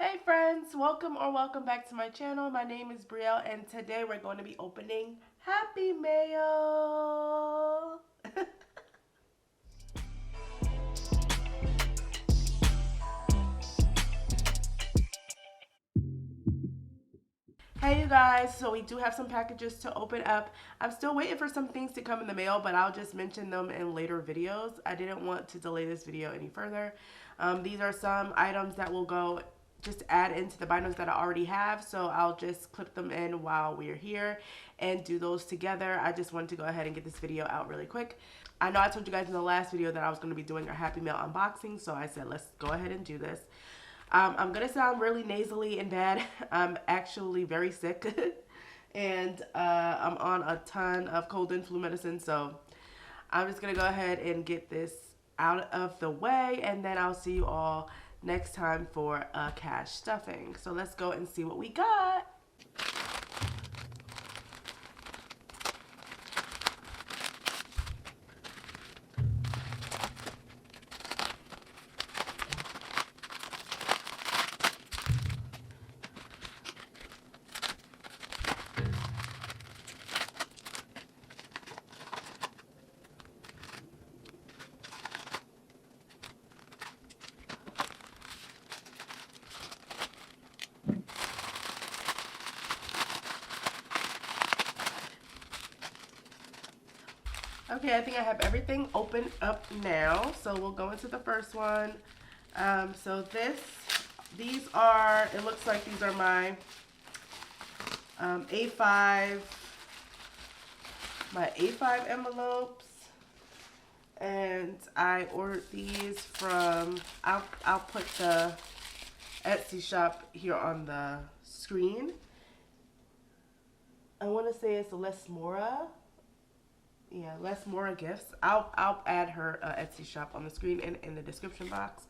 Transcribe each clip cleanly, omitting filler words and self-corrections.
Hey friends, welcome back to my channel. My name is Brielle and today we're going to be opening Happy Mail. Hey you guys, so we do have some packages to open up. I'm still waiting for some things to come in the mail, but I'll just mention them in later videos. I didn't want to delay this video any further. These are some items that will go just add into the binders that I already have, so I'll just clip them in while we're here and do those together. I just wanted to go ahead and get this video out really quick. I know I told you guys in the last video that I was going to be doing a Happy Mail unboxing, so I said let's go ahead and do this. I'm gonna sound really nasally and bad. I'm actually very sick and I'm on a ton of cold and flu medicine, so I'm just gonna go ahead and get this out of the way, and then I'll see you all next time for a cash stuffing. So let's go and see what we got. Okay, I think I have everything open up now. So we'll go into the first one. These are, it looks like these are my A5, envelopes. And I ordered these from, I'll put the Etsy shop here on the screen. I want to say it's Les Mora. Yeah, Les Mora Gifts. I'll add her Etsy shop on the screen and in the description box.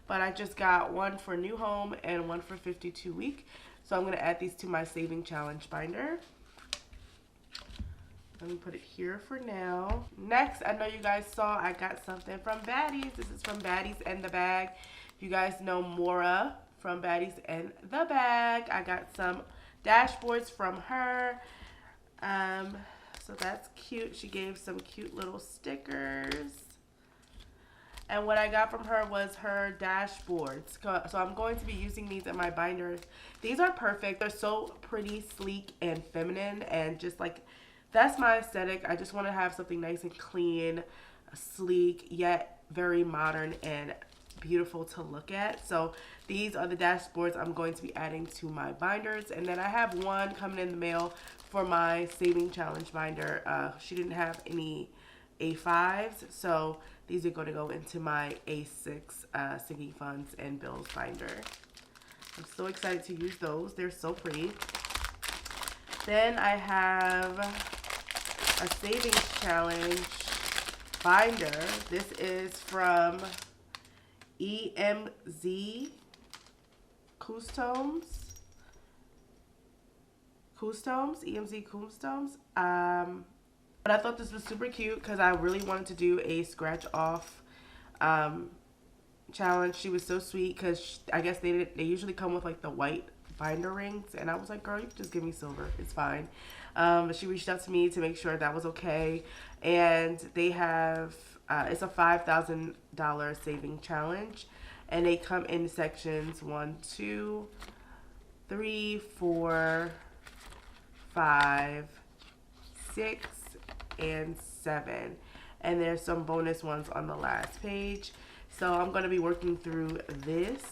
But I just got one for new home and one for 52 week. So I'm going to add these to my saving challenge binder. Let me put it here for now. Next, I know you guys saw I got something from Baddies. This is from Baddies and the Bag. You guys know Mora from Baddies and the Bag. I got some dashboards from her. So that's cute. She gave some cute little stickers. And what I got from her was her dashboards. So I'm going to be using these in my binders. These are perfect. They're so pretty, sleek, and feminine. And just like, that's my aesthetic. I just want to have something nice and clean, sleek, yet very modern and beautiful to look at. So these are the dashboards I'm going to be adding to my binders. And then I have one coming in the mail for my saving challenge binder. She didn't have any A5s, so these are going to go into my A6 sinking funds and bills binder. I'm so excited to use those. They're so pretty. Then I have a savings challenge binder. This is from EMZ Customs. EMZ Customs. But I thought this was super cute because I really wanted to do a scratch off challenge. She was so sweet because I guess they usually come with like the white binder rings, and I was like, girl, you can just give me silver, it's fine. But she reached out to me to make sure that was okay, and they have it's a $5,000 saving challenge, and they come in sections 1, 2, 3, 4, 5, 6, and 7, and there's some bonus ones on the last page. So I'm going to be working through this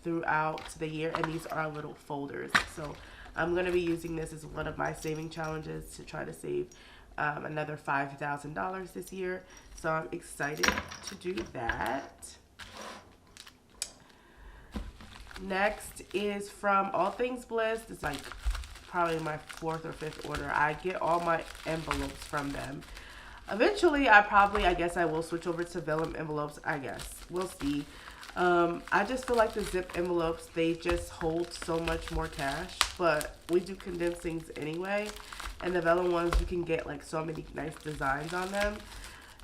throughout the year, and these are little folders. So I'm going to be using this as one of my saving challenges to try to save another $5,000 this year. So I'm excited to do that. Next is from All Things Bliss. It's like probably my 4th or 5th order. I get all my envelopes from them. Eventually, I guess I will switch over to vellum envelopes. I guess we'll see. I just feel like the zip envelopes, they just hold so much more cash, but we do condensed things anyway, and the vellum ones, you can get like so many nice designs on them.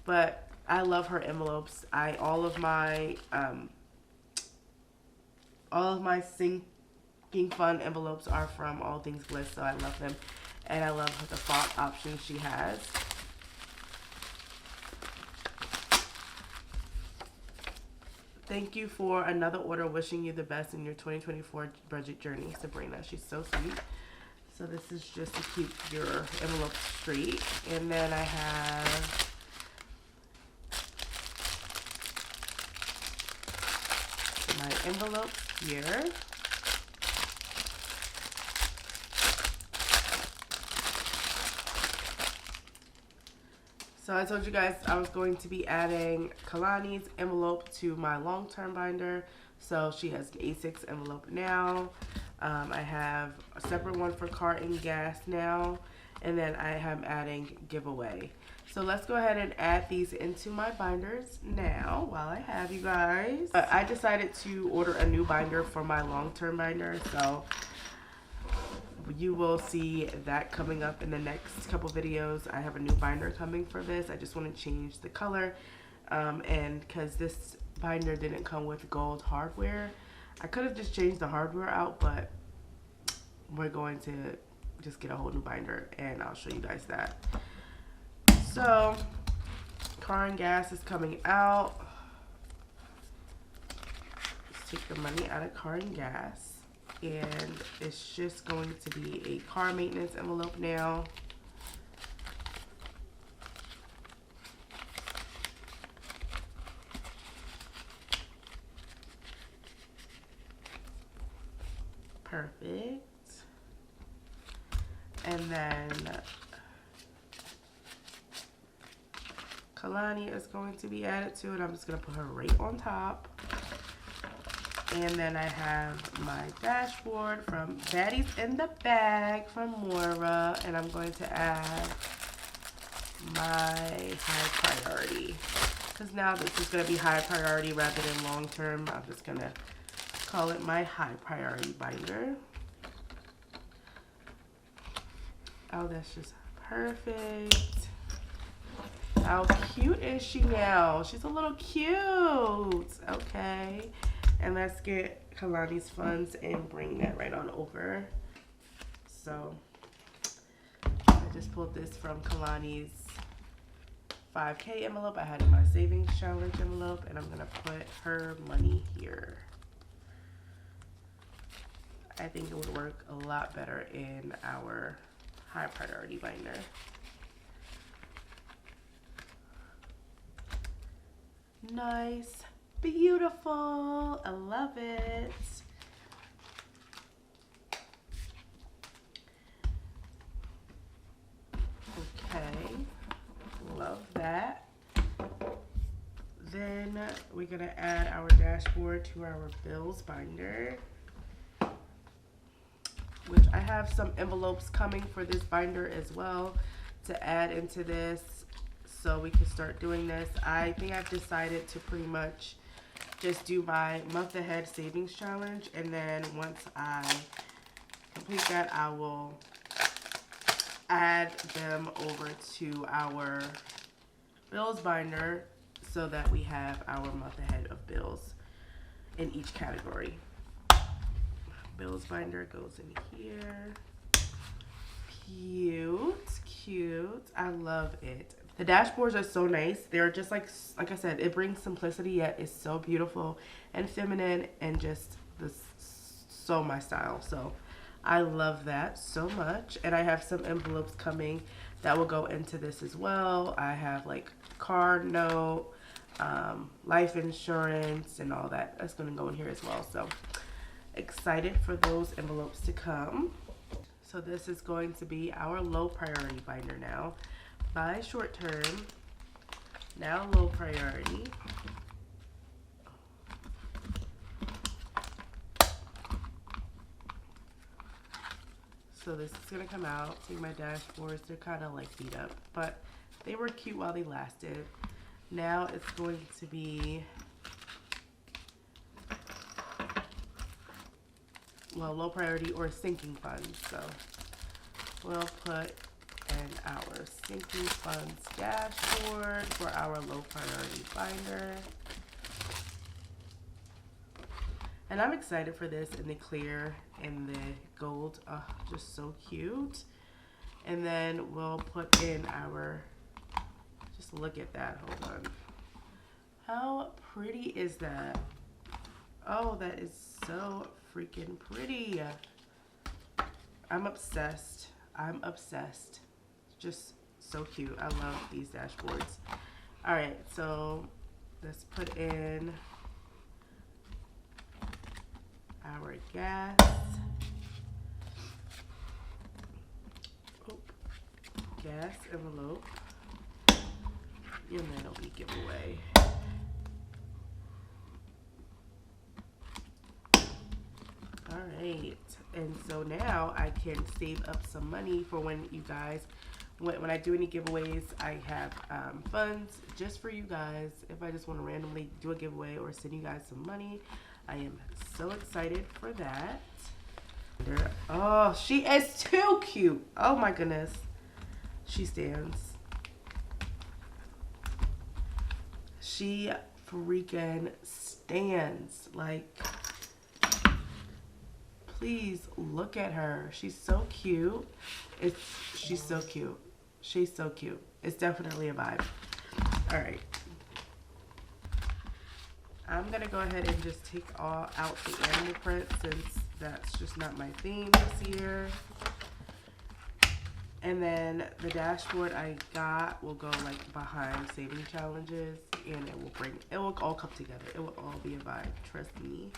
But I love her envelopes. All of my All of my Sinking Fun envelopes are from All Things Bliss, so I love them. And I love the font options she has. Thank you for another order. Wishing you the best in your 2024 budget journey, Sabrina. She's so sweet. So this is just to keep your envelope straight. And then I have my envelope here. So I told you guys I was going to be adding Kalani's envelope to my long-term binder. So she has an A6 envelope now. I have a separate one for car and gas now. And then I am adding giveaway. So let's go ahead and add these into my binders now while I have you guys. I decided to order a new binder for my long-term binder. So you will see that coming up in the next couple videos. I have a new binder coming for this. I just want to change the color. And because this binder didn't come with gold hardware, I could have just changed the hardware out, but we're going to just get a whole new binder and I'll show you guys that. So car and gas is coming out. Let's take the money out of car and gas. And it's just going to be a car maintenance envelope now. Perfect. And then Kalani is going to be added to it. I'm just going to put her right on top. And then I have my dashboard from Baddies in the Bag from Moira. And I'm going to add my high priority. Because now this is going to be high priority rather than long term. I'm just going to call it my high priority binder. Oh, that's just perfect. How cute is she now? She's a little cute. Okay. And let's get Kalani's funds and bring that right on over. So I just pulled this from Kalani's 5K envelope. I had in my savings challenge envelope, and I'm gonna put her money here. I think it would work a lot better in our high priority binder. Nice. Beautiful. I love it. Okay. Love that. Then we're going to add our dashboard to our bills binder, which I have some envelopes coming for this binder as well to add into this so we can start doing this. I think I've decided to pretty much just do my month ahead savings challenge, and then once I complete that, I will add them over to our bills binder so that we have our month ahead of bills in each category. Bills binder goes in here. Cute, cute. I love it. The dashboards are so nice. They're just like I said, it brings simplicity, yet it's so beautiful and feminine and just so my style. So I love that so much. And I have some envelopes coming that will go into this as well. I have like car note, life insurance, and all that. That's going to go in here as well. So excited for those envelopes to come. So this is going to be our low priority binder now. By short term, now low priority. So this is gonna come out. See my dashboards, they're kind of like beat up, but they were cute while they lasted. Now it's going to be, well, low priority or sinking funds. So we'll put in our sinking funds dashboard for our low priority binder. And I'm excited for this in the clear and the gold. Oh, just so cute. And then we'll put in our, just look at that, hold on. How pretty is that? Oh, that is so freaking pretty. I'm obsessed. I'm obsessed. Just so cute. I love these dashboards. All right, so let's put in our gas. Oh, gas envelope. And then it'll be giveaway. All right, and so now I can save up some money for when you guys, when I do any giveaways, I have funds just for you guys. If I just want to randomly do a giveaway or send you guys some money, I am so excited for that. Oh, she is too cute. Oh my goodness. She stands. She freaking stands. Like, please look at her. She's so cute. She's so cute. She's so cute. It's definitely a vibe. All right. I'm gonna go ahead and just take out the animal print since that's just not my theme this year. And then the dashboard I got will go like behind saving challenges, and it will all come together. It will all be a vibe, trust me.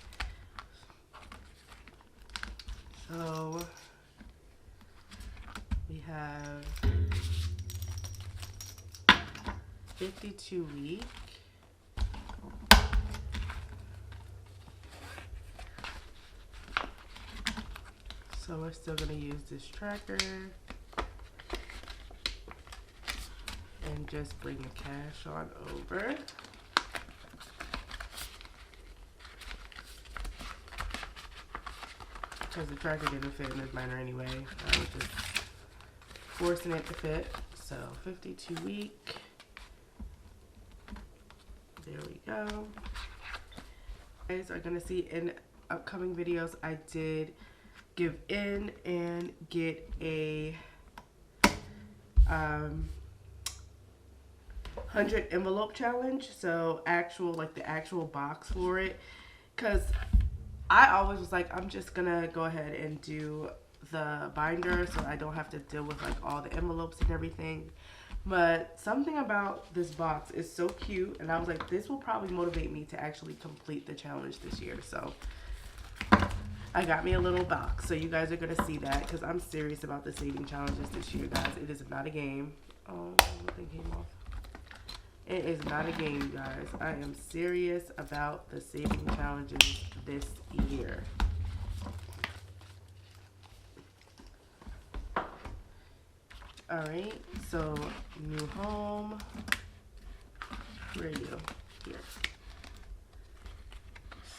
So we have 52 week. So we're still gonna use this tracker and just bring the cash on over. Because the tracker didn't fit in this binder anyway. I was just forcing it to fit. So 52 week. There we go. You guys are gonna see in upcoming videos I did give in and get a 100 envelope challenge. So actual, like the actual box for it. Cause I always was like, I'm just gonna go ahead and do the binder so I don't have to deal with like all the envelopes and everything. But something about this box is so cute, and I was like, this will probably motivate me to actually complete the challenge this year. So I got me a little box, so you guys are gonna see that because I'm serious about the saving challenges this year, guys. It is not a game. Oh, nothing came off. It is not a game, you guys. I am serious about the saving challenges this year. All right, so new home. Where are you? Here.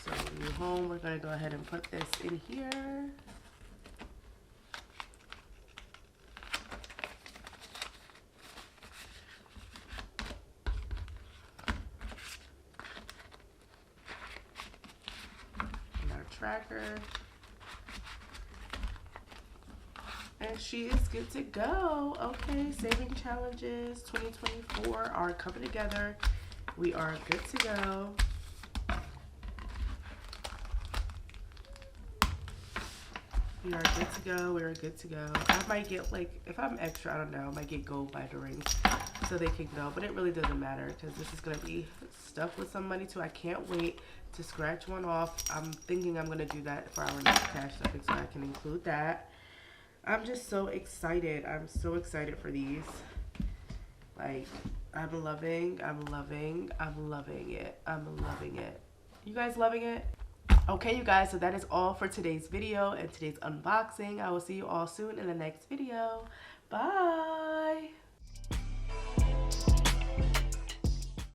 So new home, we're gonna go ahead and put this in here. And our tracker. And she is good to go. Okay, saving challenges 2024 are coming together. We are good to go. We are good to go. We are good to go. I might get, like, if I'm extra, I don't know, I might get gold binder rings so they can go. But it really doesn't matter because this is going to be stuffed with some money too. I can't wait to scratch one off. I'm thinking I'm going to do that for our next cash stuffing so I can include that. I'm just so excited. I'm so excited for these. Like, I'm loving it. I'm loving it. You guys loving it? Okay, you guys, so that is all for today's video and today's unboxing. I will see you all soon in the next video. Bye.